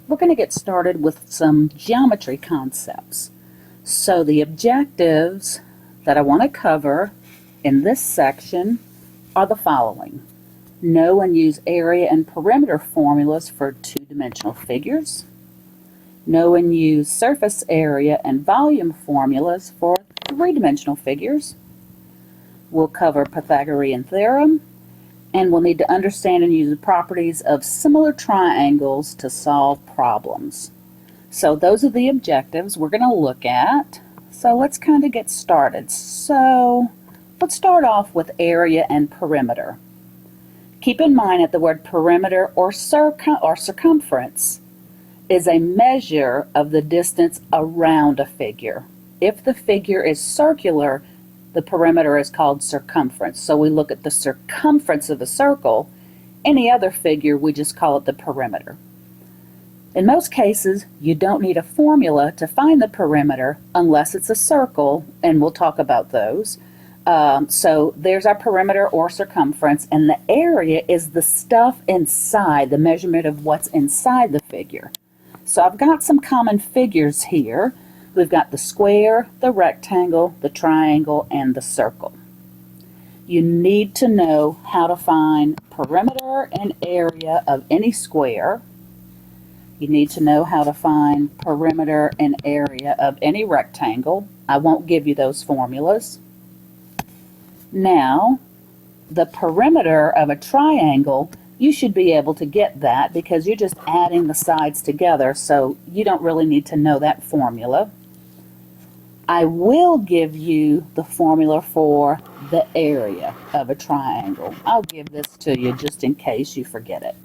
we're going to get started with some geometry concepts. So the objectives that I want to cover in this section are the following. Know and use area and perimeter formulas for two-dimensional figures. Know and use surface area and volume formulas for three-dimensional figures. We'll cover Pythagorean theorem, and we'll need to understand and use the properties of similar triangles to solve problems. So those are the objectives we're going to look at. So let's kind of get started. So let's start off with area and perimeter. Keep in mind that the word perimeter or circumference is a measure of the distance around a figure. If the figure is circular, the perimeter is called circumference. So we look at the circumference of a circle. Any other figure, we just call it the perimeter. In most cases, you don't need a formula to find the perimeter unless it's a circle, and we'll talk about those. So there's our perimeter or circumference, and the area is the stuff inside, the measurement of what's inside the figure. So I've got some common figures here. We've got the square, the rectangle, the triangle, and the circle. You need to know how to find perimeter and area of any square. You need to know how to find perimeter and area of any rectangle. I won't give you those formulas. Now, the perimeter of a triangle, you should be able to get that because you're just adding the sides together, so you don't really need to know that formula. I will give you the formula for the area of a triangle. I'll give this to you just in case you forget it.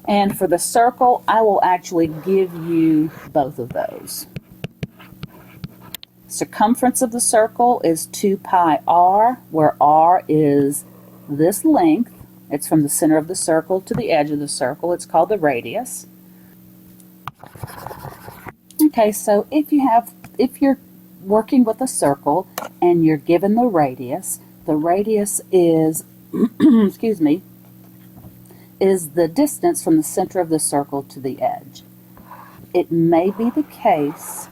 And for the circle, I will actually give you both of those. Circumference of the circle is 2 pi r, where r is this length. It's from the center of the circle to the edge of the circle. It's called the radius. Okay, so if you're working with a circle and you're given the radius is excuse me, is the distance from the center of the circle to the edge. It may be the case,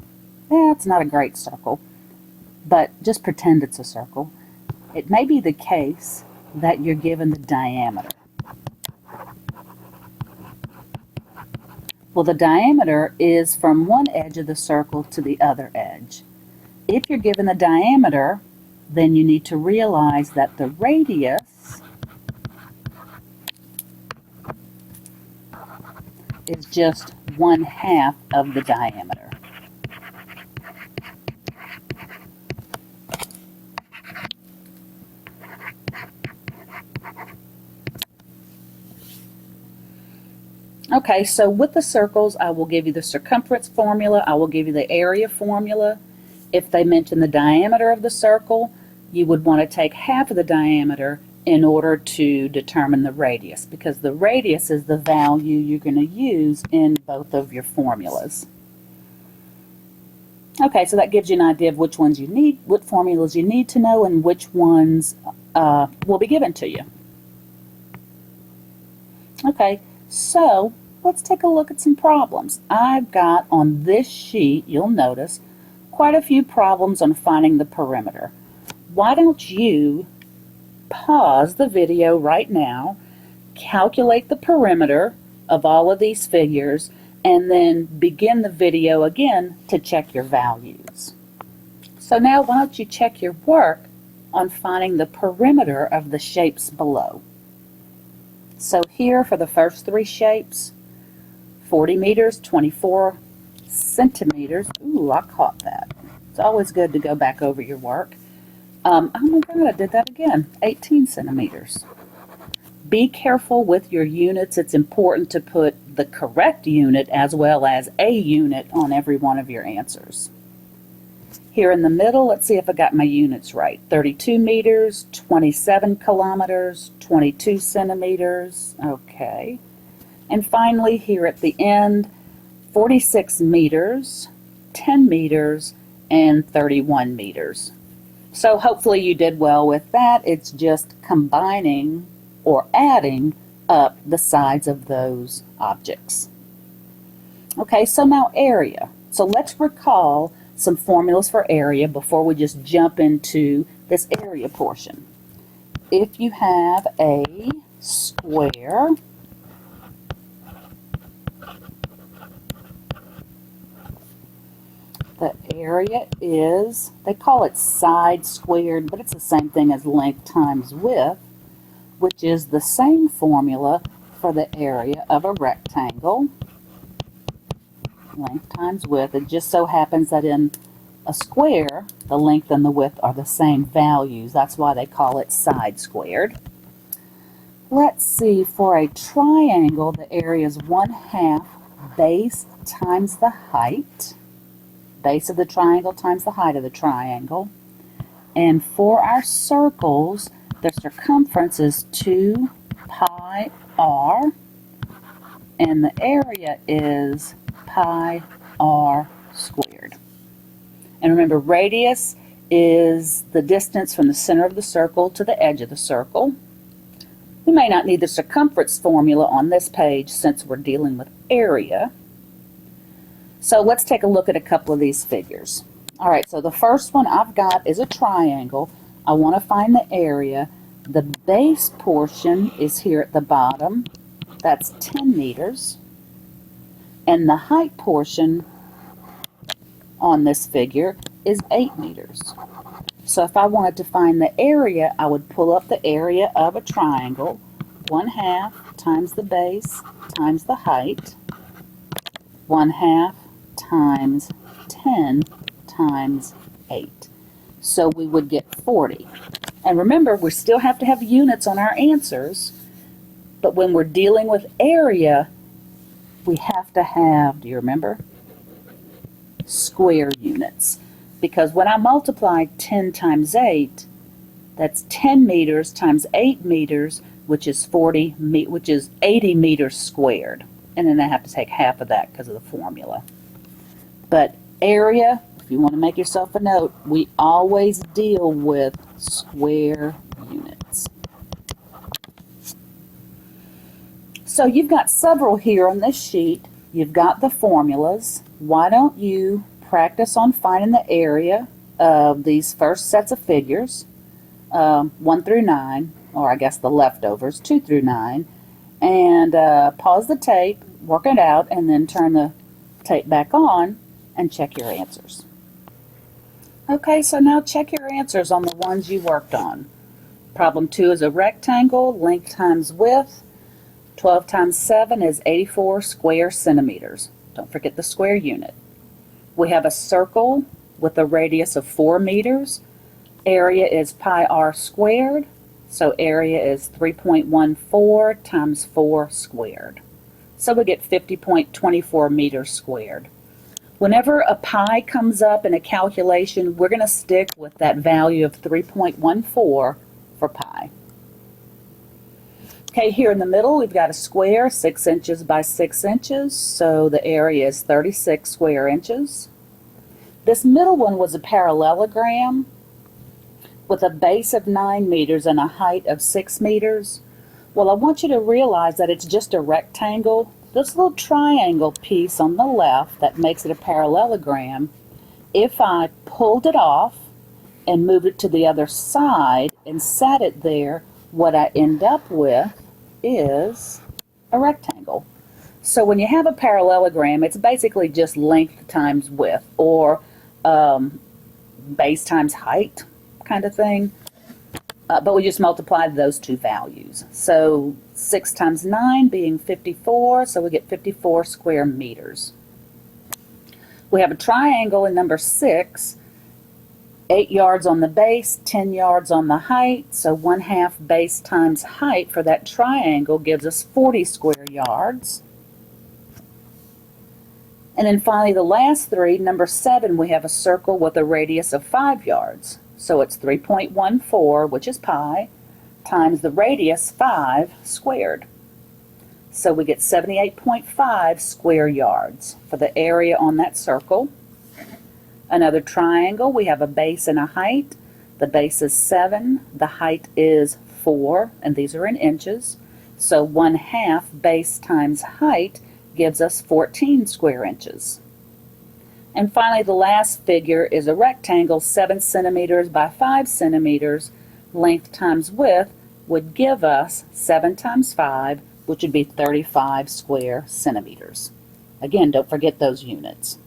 it's not a great circle, but just pretend it's a circle. It may be the case that you're given the diameter. Well, the diameter is from one edge of the circle to the other edge. If you're given the diameter, then you need to realize that the radius is just 1/2 of the diameter. Okay, so with the circles, I will give you the circumference formula, I will give you the area formula. If they mention the diameter of the circle, you would want to take half of the diameter in order to determine the radius, because the radius is the value you're going to use in both of your formulas. Okay, so that gives you an idea of which ones you need, what formulas you need to know, and which ones will be given to you. Okay, so let's take a look at some problems. I've got on this sheet, you'll notice, quite a few problems on finding the perimeter. Why don't you pause the video right now, calculate the perimeter of all of these figures, and then begin the video again to check your values. So now why don't you check your work on finding the perimeter of the shapes below. So here for the first three shapes, 40 meters, 24 centimeters. Ooh, I caught that. It's always good to go back over your work. Oh my God, I did that again. 18 centimeters. Be careful with your units. It's important to put the correct unit as well as a unit on every one of your answers. Here in the middle, let's see if I got my units right. 32 meters, 27 kilometers, 22 centimeters. Okay. And finally, here at the end, 46 meters, 10 meters, and 31 meters. So hopefully you did well with that. It's just combining or adding up the sides of those objects. Okay, so now area. So let's recall some formulas for area before we just jump into this area portion. If you have a square, the area is, they call it side squared, but it's the same thing as length times width, which is the same formula for the area of a rectangle. Length times width. It just so happens that in a square, the length and the width are the same values. That's why they call it side squared. Let's see, for a triangle, the area is 1/2 base times the height. Base of the triangle times the height of the triangle. And for our circles, the circumference is 2 pi r, and the area is pi r squared. And remember, radius is the distance from the center of the circle to the edge of the circle. We may not need the circumference formula on this page since we're dealing with area. So let's take a look at a couple of these figures. All right, so the first one I've got is a triangle. I want to find the area. The base portion is here at the bottom. That's 10 meters. And the height portion on this figure is 8 meters. So if I wanted to find the area, I would pull up the area of a triangle, 1/2 times the base times the height, 1/2 times 10 times 8. So we would get 40. And remember, we still have to have units on our answers, but when we're dealing with area, we have to have, do you remember? Square units. Because when I multiply 10 times 8, that's 10 meters times 8 meters, which is 80 meters squared. And then I have to take half of that because of the formula. But area, if you want to make yourself a note, we always deal with square units. So you've got several here on this sheet. You've got the formulas. Why don't you practice on finding the area of these first sets of figures, 1 through 9, or I guess the leftovers, 2 through 9, and pause the tape, work it out, and then turn the tape back on and check your answers. Okay, so now check your answers on the ones you worked on. Problem 2 is a rectangle, length times width. 12 times 7 is 84 square centimeters. Don't forget the square unit. We have a circle with a radius of 4 meters. Area is pi r squared, so area is 3.14 times 4 squared. So we get 50.24 meters squared. Whenever a pi comes up in a calculation, we're going to stick with that value of 3.14 for pi. Okay, here in the middle we've got a square, 6 inches by 6 inches, so the area is 36 square inches. This middle one was a parallelogram with a base of 9 meters and a height of 6 meters. Well, I want you to realize that it's just a rectangle. This little triangle piece on the left that makes it a parallelogram, if I pulled it off and moved it to the other side and sat it there, what I end up with is a rectangle. So when you have a parallelogram, it's basically just length times width, or base times height kind of thing. But we just multiplied those two values. So 6 times 9 being 54, so we get 54 square meters. We have a triangle in number 6, 8 yards on the base, 10 yards on the height, so 1/2 base times height for that triangle gives us 40 square yards. And then finally the last three, number 7, we have a circle with a radius of 5 yards. So it's 3.14, which is pi, times the radius 5 squared. So we get 78.5 square yards for the area on that circle. Another triangle, we have a base and a height. The base is 7, the height is 4, and these are in inches. So 1/2 base times height gives us 14 square inches. And finally, the last figure is a rectangle 7 centimeters by 5 centimeters. Length times width would give us 7 times 5, which would be 35 square centimeters. Again, don't forget those units.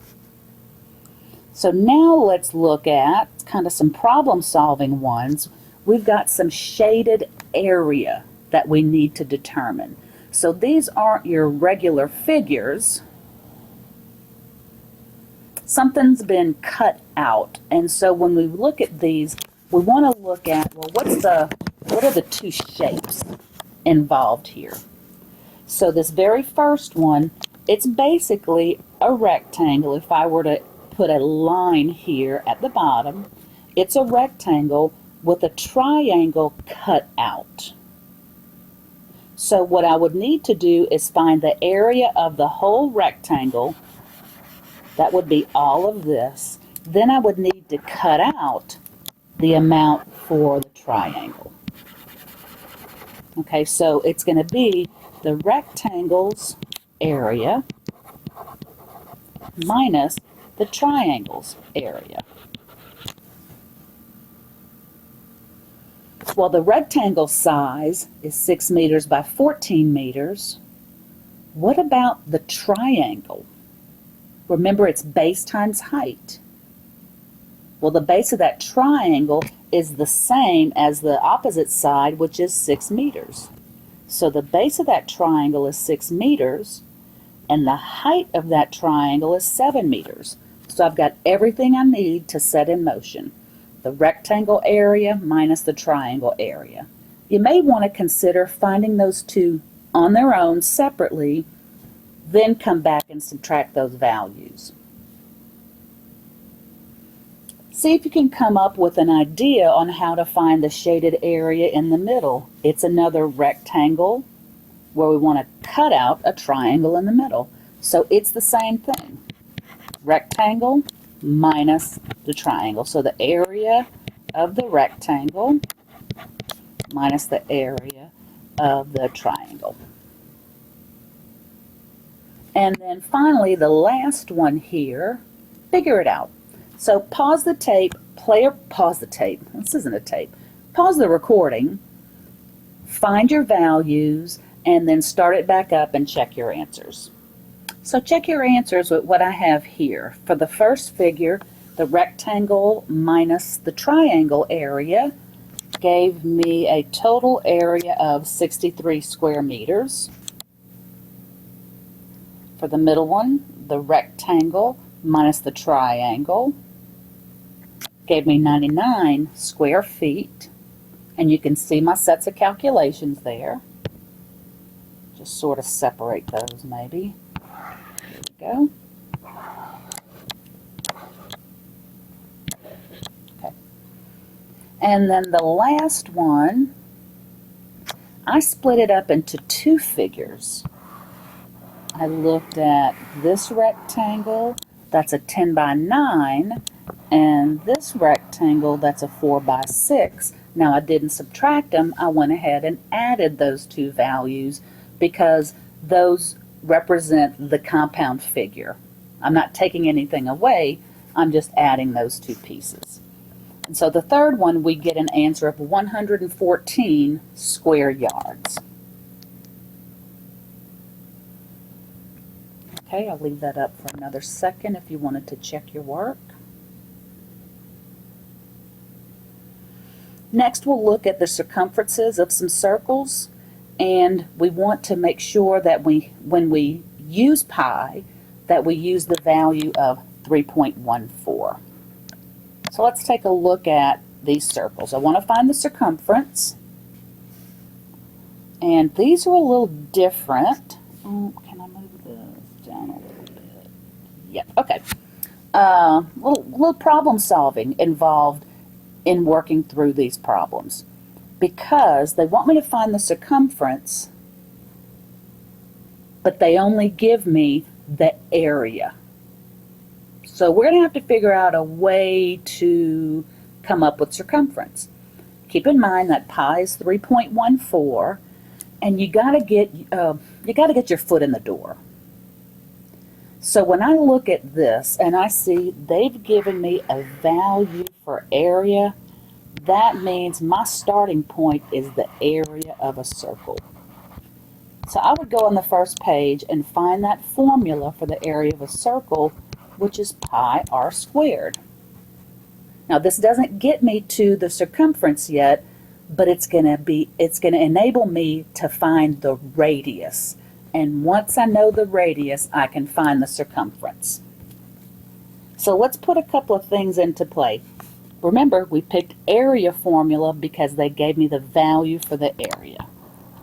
So now let's look at kind of some problem-solving ones. We've got some shaded area that we need to determine. So these aren't your regular figures. Something's been cut out, and so when we look at these, we want to look at, well, what are the two shapes involved here? So this very first one, it's basically a rectangle. If I were to put a line here at the bottom, it's a rectangle with a triangle cut out. So what I would need to do is find the area of the whole rectangle. That would be all of this. Then I would need to cut out the amount for the triangle. Okay, so it's going to be the rectangle's area minus the triangle's area. Well, the rectangle size is 6 meters by 14 meters. What about the triangle? Remember, it's base times height. Well, the base of that triangle is the same as the opposite side, which is 6 meters. So the base of that triangle is 6 meters, and the height of that triangle is 7 meters. So I've got everything I need to set in motion. The rectangle area minus the triangle area. You may want to consider finding those two on their own separately, then come back and subtract those values. See if you can come up with an idea on how to find the shaded area in the middle. It's another rectangle where we want to cut out a triangle in the middle. So it's the same thing. Rectangle minus the triangle. So the area of the rectangle minus the area of the triangle. And then finally, the last one here, figure it out. So pause the tape, pause the tape, this isn't a tape, pause the recording, find your values, and then start it back up and check your answers. So check your answers with what I have here. For the first figure, the rectangle minus the triangle area gave me a total area of 63 square meters. For the middle one, the rectangle minus the triangle gave me 99 square feet. And you can see my sets of calculations there. Just sort of separate those maybe. There we go. Okay. And then the last one, I split it up into two figures. I looked at this rectangle, that's a 10 by 9, and this rectangle, that's a 4 by 6. Now I didn't subtract them, I went ahead and added those two values because those represent the compound figure. I'm not taking anything away, I'm just adding those two pieces. And so the third one, we get an answer of 114 square yards. Okay, I'll leave that up for another second if you wanted to check your work. Next, we'll look at the circumferences of some circles, and we want to make sure that when we use pi, that we use the value of 3.14. So let's take a look at these circles. I want to find the circumference, and these are a little different. Can I move this down a little bit? Yeah, okay. Little problem solving involved in working through these problems because they want me to find the circumference, but they only give me the area. So we're going to have to figure out a way to come up with circumference. Keep in mind that pi is 3.14, and you got to get your foot in the door. So when I look at this and I see they've given me a value for area, that means my starting point is the area of a circle. So I would go on the first page and find that formula for the area of a circle, which is pi r squared. Now this doesn't get me to the circumference yet, but it's going to enable me to find the radius. And once I know the radius, I can find the circumference. So let's put a couple of things into play. Remember, we picked area formula because they gave me the value for the area.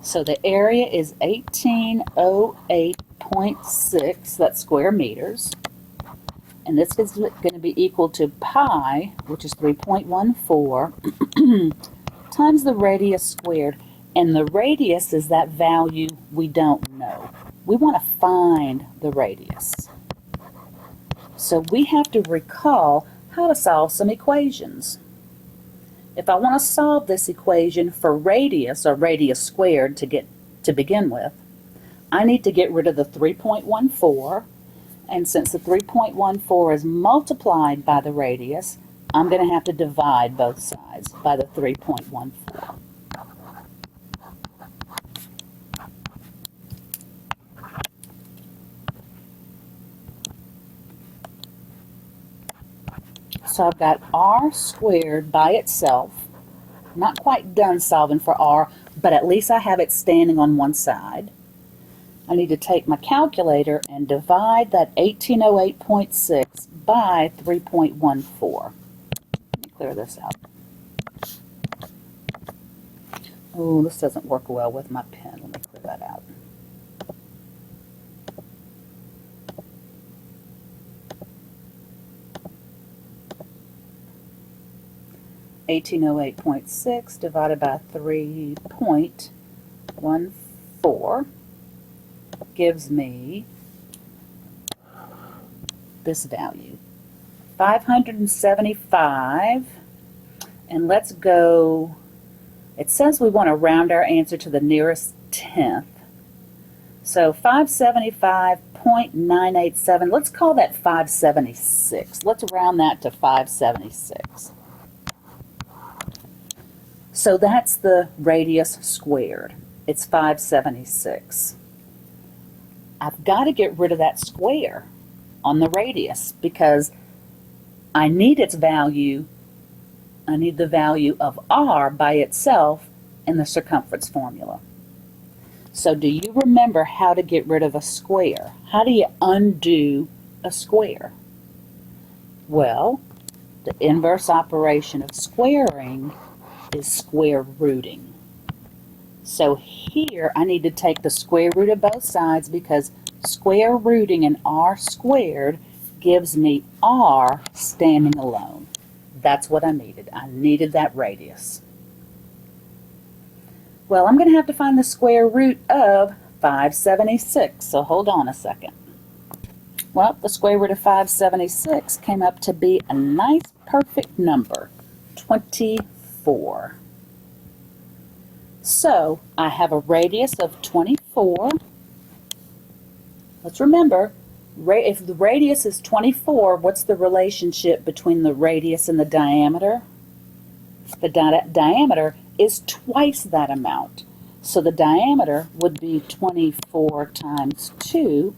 So the area is 1808.6, that's square meters. And this is going to be equal to pi, which is 3.14, times the radius squared. And the radius is that value we don't know. We want to find the radius. So we have to recall how to solve some equations. If I want to solve this equation for radius, or radius squared to begin with, I need to get rid of the 3.14, and since the 3.14 is multiplied by the radius, I'm going to have to divide both sides by the 3.14. So I've got r squared by itself. Not quite done solving for r, but at least I have it standing on one side. I need to take my calculator and divide that 1808.6 by 3.14. Let me clear this out. Oh, this doesn't work well with my pen. Let me clear that out. (1808.6) divided by 3.14 gives me this value, 575. And let's go, it says we want to round our answer to the nearest tenth. So 575.987, let's call that 576. Let's round that to 576. So that's the radius squared. It's 576. I've got to get rid of that square on the radius because I need its value. I need the value of r by itself in the circumference formula. So do you remember how to get rid of a square? How do you undo a square? Well, the inverse operation of squaring is square rooting. So here I need to take the square root of both sides because square rooting in r squared gives me r standing alone. That's what I needed. I needed that radius. Well, I'm going to have to find the square root of 576, so hold on a second. Well, the square root of 576 came up to be a nice perfect number, 24. So I have a radius of 24. Let's remember, if the radius is 24, what's the relationship between the radius and the diameter? The diameter is twice that amount. So the diameter would be 24 times 2.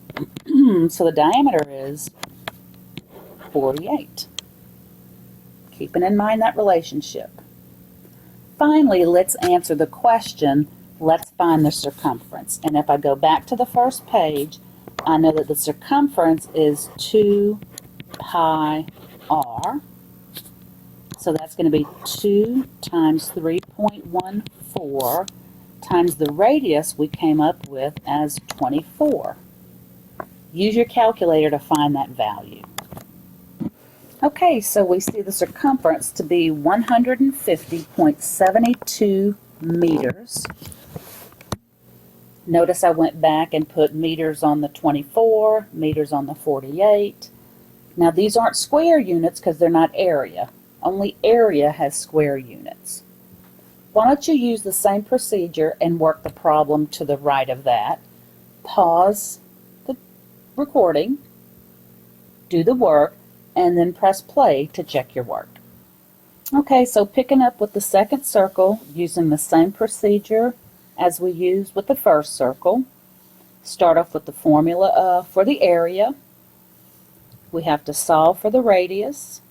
So the diameter is 48. Keeping in mind that relationship. Finally, let's answer the question, let's find the circumference. And if I go back to the first page, I know that the circumference is 2 pi r. So that's going to be 2 times 3.14 times the radius we came up with as 24. Use your calculator to find that value. Okay, so we see the circumference to be 150.72 meters. Notice I went back and put meters on the 24, meters on the 48. Now these aren't square units because they're not area. Only area has square units. why don't you use the same procedure and work the problem to the right of that? Pause the recording, do the work, and then press play to check your work. Okay, so picking up with the second circle, using the same procedure as we used with the first circle. Start off with the formula for the area. We have to solve for the radius,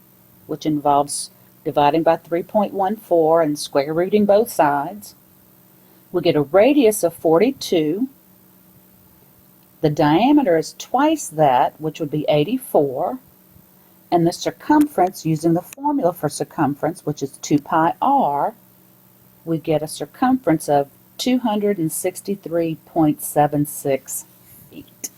which involves dividing by 3.14 and square rooting both sides. We get a radius of 42. The diameter is twice that, which would be 84. And the circumference, using the formula for circumference, which is 2 pi r, we get a circumference of 263.76 feet.